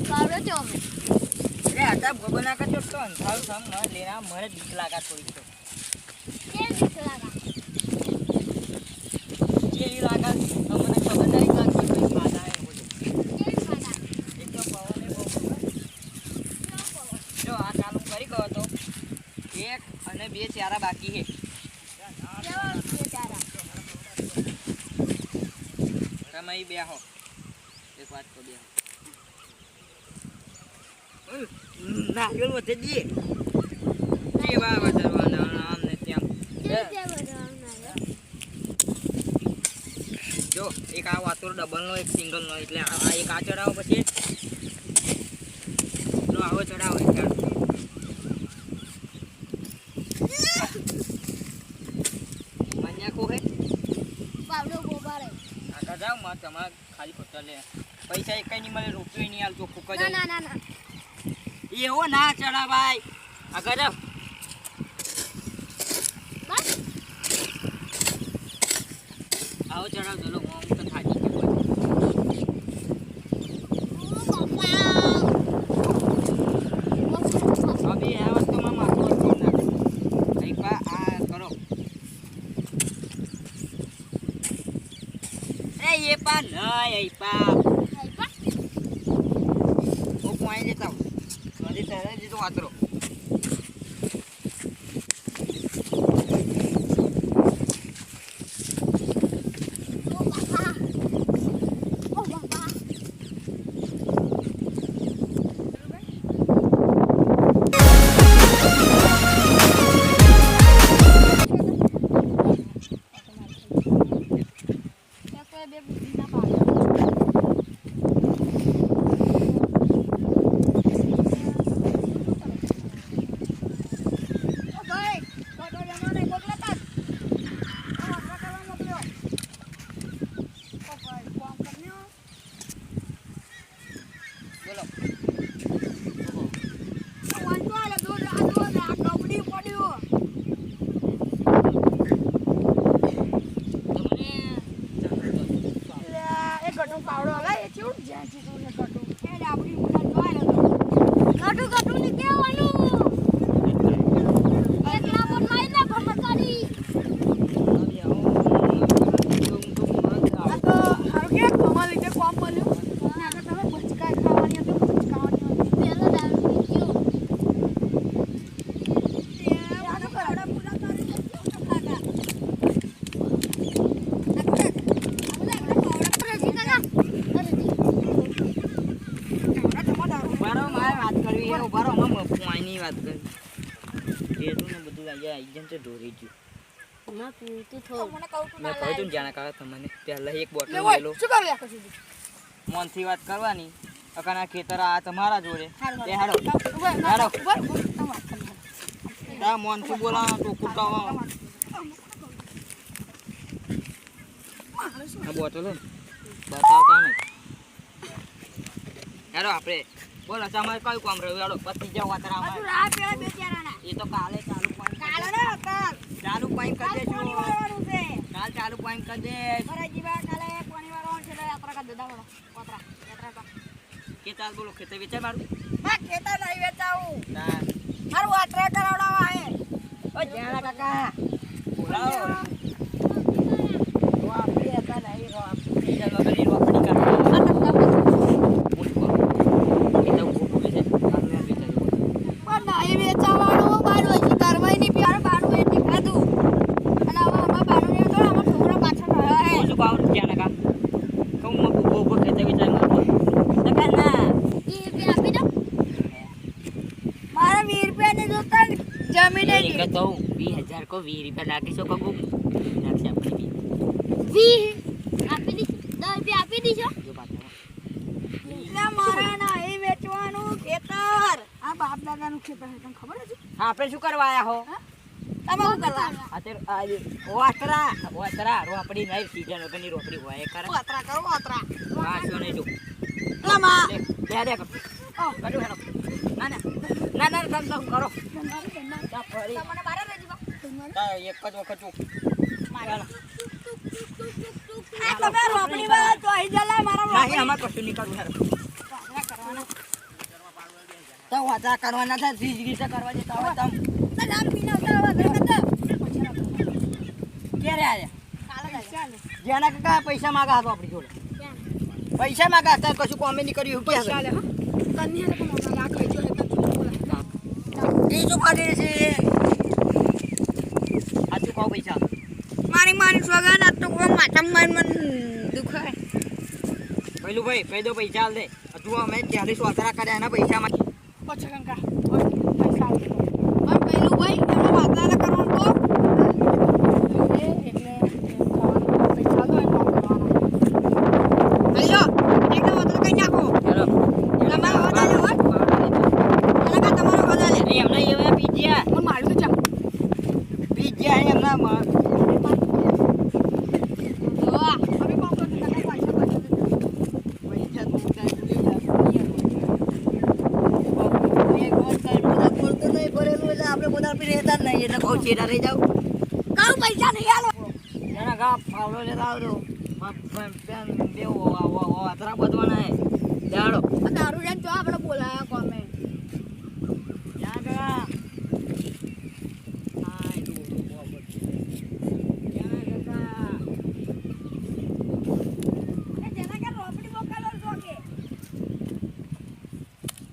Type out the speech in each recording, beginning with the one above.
પાવડો છો અમે અરે આટા ભગોના કા તો અંધારું સામ ન લેના મને બીક લાગા થોડી તો કેમ બીક લાગા જેવી લાગા તમને ખબર નહીં કાં કોઈ માદા હે બોલે કેમ ખાડા એક તો પવને બહુ જો આ ચાલુ કરી ગયો તો એક અને બે ચારા બાકી છે કેવા છે તારા તમે અહીં બેહો એક વાત તો બેહો નાગલ વધે જી કેવા વધારવાના આમ ને તેમ જો એક આ વાતોર ડબલ નો એક સિંગલ નો એટલે આ એક આ ચડાવો પછી નો આવો ચડાવો એટલે મન્યા કો હે પાવડો ગોબારે આ જાવ માં તમાર ખાલી ખોટા લે પૈસા એક કઈ નહીં મળે રૂપિયો નહીં આલતો ફૂકા ના જાવ ના ના ના એવો ના ચડા ભાઈ આગળ જાવ બસ આવો ચડાવ ચલો હું તો થાકી ગયો અભી આ વસ્તુમાં માથું વસ્તુ ના પા આ કરો એ પા નહીં પા ઓ પોઈન્ટ લેતા નદી તારે જે તો વાતરો મોનથી વાત કરવાની અકાના ખેતર આ તમારા જોડે એ હાડો તા મોનથી બોલાવો તો કુટાવો આ બોટલ બતાવતા નહીં હેડો આપણે બોલો તમારે કયું કામ રહ્યું હેડો પતી જાવ વાતરામાં એ તો કાલે ચાલુ પાણી ચાલુ પાણી કરી દેજો કાલ ચાલુ પાણી કરી દે કે ચાલ બોલો ખેતર વેચાય મારું ખેતર નહીં વેચાવું ના મારું વાટરા કરાવડાવા હે ઓ જાણા કાકા બોલાવો તો આપી હતા નહીં રો ચાલો કરી રોપડી કાઢો એ તો ગોપુ છે કાલે વેચાય પણ નહીં વેચાવાનું બારું હજી કરવાય નહીં પ્યાર બારું એ નીકળતું અને હવે આમાં બારું ને તો આમાં છોકરા પાછળ રહ્યા હે શું ભાવ જાણા કા કહું મો ગોપુ ખેતર વેચાય મારું ના મારા 20 રૂપિયા ને જોતા જમીન એ કહેતો 20000 को 20 रुपया लाके सो कबू नाक्षी अपनी भी 20 આપી દી 10 રૂપિયા આપી દીજો जो बात है ના મારા નહીં વેચવાનું ખેતર આ બાપ દાદાનું ખેતર છે તને ખબર છે हां આપણે શું કરવા આયા હો તમે શું કરવા અત્યારે ઓતરા રોપડી નહીં સીઝન વગરની રોપડી હોય એ કરે વાતરા કરો વાતરા હા શું નહીં જો લમા લે કડું હેડો ના તમ કરો તા ફરી તમને મારે રજીવા તા એક જ વખત જો મારા આ તમે રોપડી વાળા તો અહીં જલા મારા નહીં અમાર કશું નહીં કરવું હેડો વાતરા કરવાના તો વાતા કરવાના થાય ત્રીજ રીતે કરવા દેતા હોય તમ તો દારૂ પીને આવતા હવે ઘરે કરતા. ક્યારે આયા કાલે ચાલે. જેના કાકા પૈસા માંગા હતો આપણી જોડે પૈસા માંગા હતા કશું કોમે નહીં કર્યું કે ચાલે હા. તને હે તો મોટા લાખ લઈ જો હે તો બોલા. એ જો પાડે છે આજુ કહો પૈસા મારી સોગન આ તો કોઈ માથામાં મન દુખાય. પેલું ભાઈ પેદો પૈસા આલ દે તું અમે ત્યારે સ્વાતરા કર્યા એના પૈસા માં પછી કંકા પૈસા આપો. પણ પેલું ભાઈ એનો વાતાવરણ કરવાનું તો એટલે પૈસા દો એનો કરવાનો. હાલો એકદમ વાતો કઈ નાખો. ચાલો તમારો વધારે હોય એના કા તમારો વધારે એમના એવા પીજ્યા પણ મારું તો ચા પીજ્યા એમના જોવા હવે કોણ કરતું તને પૈસા પૈસા તો આપણે બધા પી રહેતા જ નહીં એટલે બહુ ચેડા રહી જાવ કાઉ પૈસા નહીં આલો. એના ગા ફાવડો લેતા આવજો બેવો વાતરા બધવાના હે જાડો આ દારૂ રેન જો આપણે બોલાયા કોમે યા ગા આય દો યા ગા એ જેના કે રોપડી મોકલો જો કે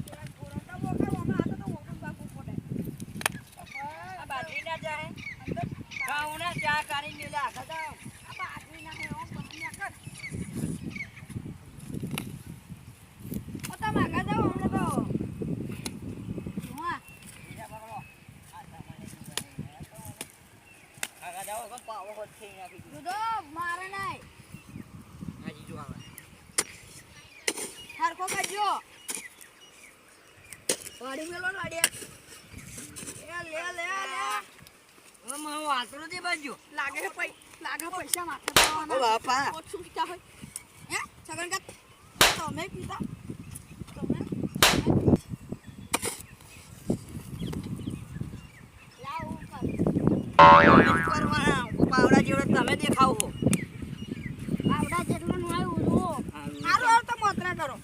જરા કોરટા મોકલો અમે આ તો ઓકમ બાકુ પડે આ બાજરી ના જાય ગાઉના ચા કરી મેલા ખદા આ બાજરી ના હે ઓ બન્યા કર ઓ તા માગા જાવ હમણે તો હા બીજા પકડો આ સામાને આગા જાઓ કોણ પાવો હોત છે નાખી દુદો મારે નહીં હાજી જો આવે હરકો કરજો વાડી મેલો લાડિયા લે લે હવે મારો વાસણો દે બાજુ લાગે પૈસા માથે ઓ પડવાના બાપા ઓછું પીતા હોય હે સગન કા તમે પીતા તમે લાવ ઉપર કરવાના પાવડા જેવડે તમે દેખાવ હો આવડા જેટલું નું આવ્યું જુઓ હારું હારું તો મોતરા કરો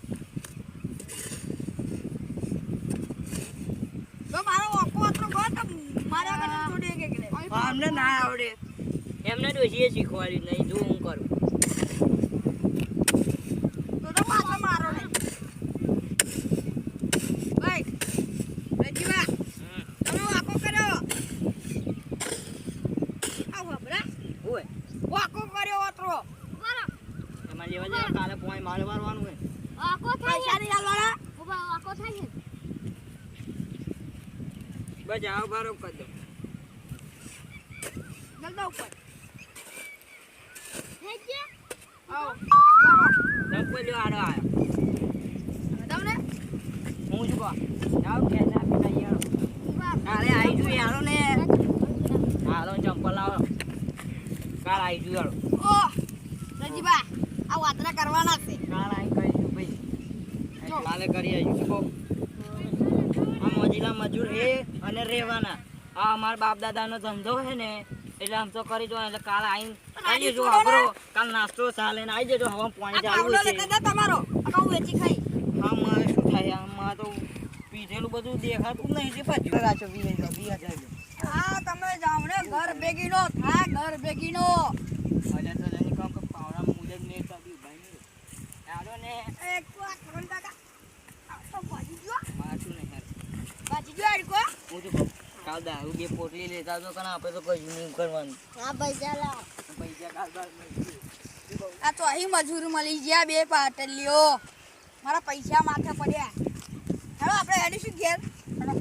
જો મારો ઓકો ઓતરો ગો તો મારા આગળ છોડી કે કે અમને ના આવડે એમને ડોશીએ શીખવાડ્યું નહીં જો હું કરું તો માથા મારો નહીં ભાઈ રજીવા તમે વાકો કર્યો આવ હબરા ઓય વાકો કર્યો ઓતરો બરો એમાં લેવા જાય કાલે પોઈ મારે મારવાનું હે આકો પૈસા થાય નહીં આલવાના ઉભા આકો થાય બસ આવ બારો કર દો જલ્દી ઉપર થઈ ગયા આવ બરો ધક્કો લ્યો આડો આયો તમને હું શું કહો જાવ કે ના પીતા યાર ઉભા કાલે આવી જુ યારો ને હાલો ચંપલ લાવો કાલ આવી જુ યારો ઓ રજીબા આ વાતરા કરવાના છે કાલ આવી કરીશું ભાઈ કાલે કરી આવી શું કહો આ મોજીલા મજૂર હે અને રહેવાના આ અમાર બાપ દાદાનો ધંધો હે ને એટલે આમ તો કરી દો એટલે કાલ આવીને આવી જજો આપણો કાલ નાસ્તો ચાલે ને આવી જજો હવે પાણી ચાલુ પાવડો છે લેતા જા તમારો આ હું વેચી ખાઈ હા મારે શું થાય આમાં તો પીધેલું બધું દેખાતું જ નહીં છે પાછું રાચો 20,000 હા તમે જાવ ને ઘર ભેગીનો થા ઘર ભેગીનો અલ્યા તો એની કામ કે પાવડા મુજબ ને તાબી ભાઈ આડો ને એક વાત ખબર કાકા આ તો બાજી જો મારશું નહીં યાર બાજી જો આડકો હું તો કાલ દારૂ બે પોટલી લેતા તો કને આપણે તો કઈ નહીં કરવાનું આ પૈસા લાવ પૈસા કાલ બાર મળશે આ તો અહીં મજૂર મળી ગયા બે પાટલીઓ મારા પૈસા માથે પડ્યા હેલો આપણે એડીશું ઘેર હેલો